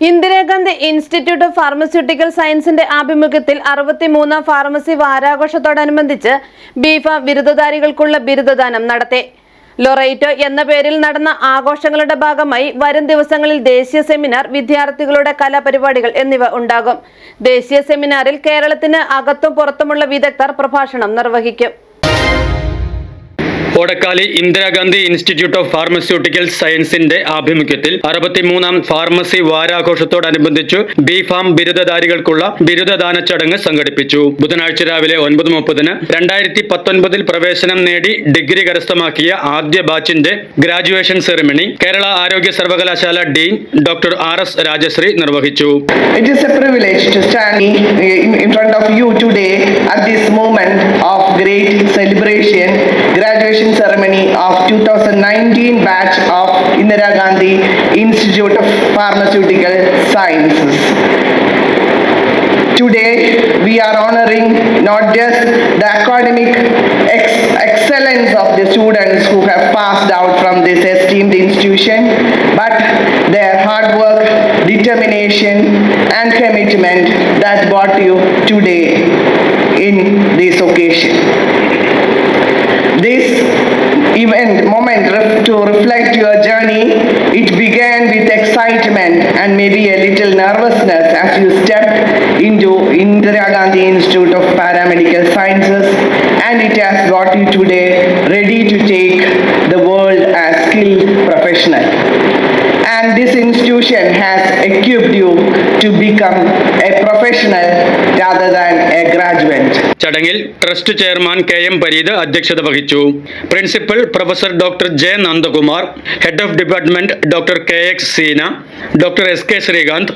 Indira Gandhi institute of pharmaceutical സയൻസിന്റെ ആഭിമുഖ്യത്തിൽ 63ാം pharmacy വാരാഘോഷത്തോടനുബന്ധിച്ച് BPharm ബിരുദധാരികൾക്കുള്ള ബിരുദദാനം നടത്തി. ലൊറൈറ്റോ എന്ന പേരിൽ നടന്ന ആഘോഷങ്ങളുടെ ഭാഗമായി വരും ദിവസങ്ങളിൽ ദേശീയ സെമിനാർ, വിദ്യാർത്ഥികളുടെ കലാപരിപാടികൾ എന്നിവ ഉണ്ടാകും. ദേശീയ സെമിനാറിൽ കേരളത്തിന് അകത്തും പുറത്തുമുള്ള വിദഗ്ധർ പ്രഭാഷണം നിർവഹിക്കും. Odakkali Indira Gandhi institute of pharmaceutical സയൻസിന്റെ ആഭിമുഖ്യത്തിൽ 63ാം ഫാർമസി വാരാഘോഷത്തോടനുബന്ധിച്ചു ബിഫാം ബിരുദധാരികൾക്കുള്ള ബിരുദദാന ചടങ്ങ് സംഘടിപ്പിച്ചു. ബുധനാഴ്ച രാവിലെ 9:30 2019 പ്രവേശനം നേടി ഡിഗ്രി കരസ്ഥമാക്കിയ ആദ്യ ബാച്ചിന്റെ ഗ്രാജുവേഷൻ സെറിമണി കേരള ആരോഗ്യ സർവകലാശാല ഡീൻ ഡോക്ടർ RS രാജശ്രീ നിർവഹിച്ചു. It is a privilege to stand in front of you today at this moment of great celebration, graduation ceremony of 2019 batch of Indira Gandhi Institute of Pharmaceutical Sciences. Today we are honoring not just the academic excellence of the students who have passed out from this esteemed institution, but their hard work, determination and commitment that brought you today in this occasion. This moment to reflect your journey. It began with excitement and maybe a little nervousness as you stepped into Indira Gandhi Institute of Paramedical Sciences, and it has brought you today ready to take the world as skilled professional. And this institution has equipped you to become a professional rather than a graduate. ചടങ്ങിൽ trust chairman KM Pareed അധ്യക്ഷത വഹിച്ചു. Principal professor doctor J Nandakumar, head of department doctor KX Seena, doctor SK Srikanth,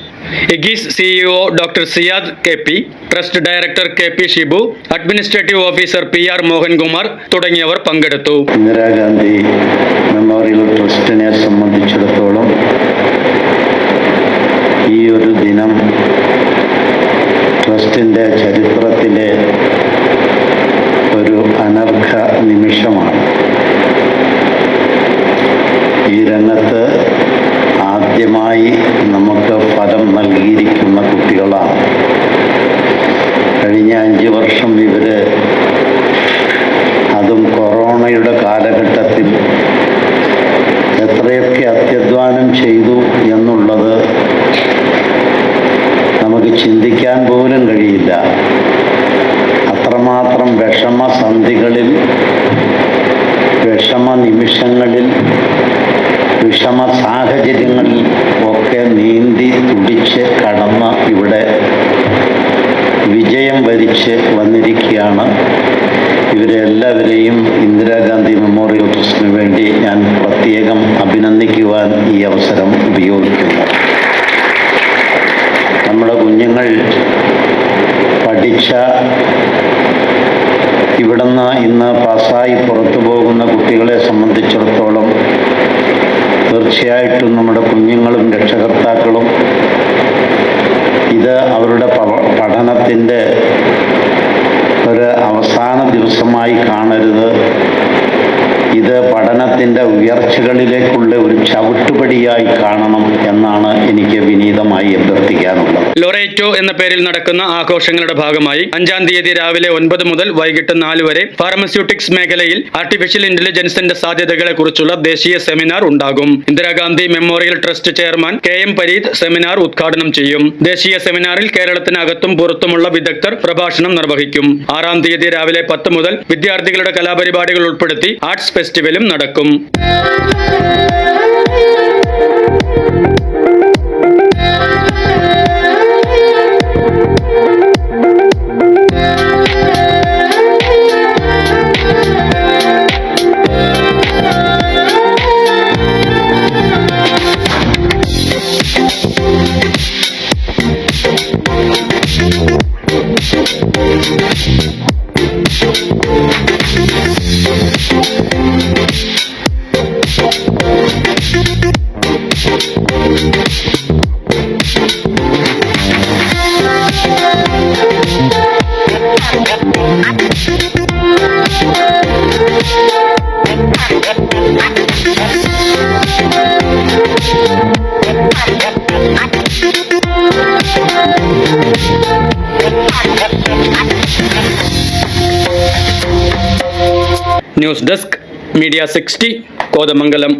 ഇഗീസ് CEO doctor Siyad KP, trust director KP Shibu, administrative officer PR Mohankumar തുടങ്ങിയവർ പങ്കെടുത്തു. Indira Gandhi memorial ട്രസ്റ്റിനെ സംബന്ധിച്ചിടത്തോളം ഈ ഒരു ദിനം ട്രസ്റ്റിൻ്റെ ചരിത്രത്തിലെ ഒരു അനർഘ നിമിഷമാണ്. ഈ രംഗത്ത് ആദ്യമായി നമുക്ക് ഫലം നൽകിയിരിക്കുന്ന കുട്ടികളാണ്. കഴിഞ്ഞ 5 വർഷം ഇവർ, അതും കൊറോണയുടെ കാലഘട്ടത്തിൽ എത്രയൊക്കെ അത്യധ്വാനം ചെയ്തു എന്നുള്ളത് നമുക്ക് ചിന്തിക്കാൻ പോലും കഴിയില്ല. അത്രമാത്രം വിഷമസന്ധികളിൽ, വിഷമ നിമിഷങ്ങളിൽ, വിഷമ സാഹചര്യങ്ങളിൽ ഒക്കെ നീന്തി തുടിച്ച് കടന്ന് ഇവിടെ വിജയം വരിച്ച് വന്നിരിക്കുകയാണ്. ഇവരെല്ലാവരെയും ഇന്ദിരാഗാന്ധി മെമ്മോറിയൽ ട്രസ്റ്റിന് വേണ്ടി ഞാൻ പ്രത്യേകം അഭിനന്ദിക്കുവാൻ ഈ അവസരം ഉപയോഗിക്കുന്നു. നമ്മുടെ കുഞ്ഞുങ്ങൾ പഠിച്ച, ഇവിടുന്ന് ഇന്ന് പാസ്സായി പുറത്തു പോകുന്ന കുട്ടികളെ സംബന്ധിച്ചിടത്തോളം തീർച്ചയായിട്ടും നമ്മുടെ കുഞ്ഞുങ്ങളും രക്ഷകർത്താക്കളും ഇത് അവരുടെ പഠനത്തിൻ്റെ ഒരു അവസാന ദിവസമായി കാണരുത്. ഇത് പഠനത്തിൻ്റെ ഉയർച്ചകളിലേക്കുള്ള ഒരു ചവിട്ടുപടിയായി കാണണം എന്നാണ് എനിക്ക് വിനീതമായി അഭ്യർത്ഥിക്കാനുള്ളത്. ലൊറൈറ്റോ എന്ന പേരിൽ നടക്കുന്ന ആഘോഷങ്ങളുടെ ഭാഗമായി 5-ാം തീയതി രാവിലെ 9 മുതൽ വൈകിട്ട് 4 വരെ ഫാർമസ്യൂട്ടിക്സ് മേഖലയിൽ ആർട്ടിഫിഷ്യൽ ഇന്റലിജൻസിന്റെ സാധ്യതകളെ കുറിച്ചുള്ള ദേശീയ സെമിനാർ ഉണ്ടാകും. Indira Gandhi memorial trust chairman KM Pareed seminar ഉദ്ഘാടനം ചെയ്യും. ദേശീയ സെമിനാറിൽ കേരളത്തിന് അകത്തും പുറത്തുമുള്ള വിദഗ്ധർ പ്രഭാഷണം നിർവഹിക്കും. 6-ാം തീയതി രാവിലെ 10 മുതൽ വിദ്യാർത്ഥികളുടെ കലാപരിപാടികൾ ഉൾപ്പെടുത്തി ആർട്സ് ഫെസ്റ്റിവലും നടക്കും. News desk media 60 Kothamangalam.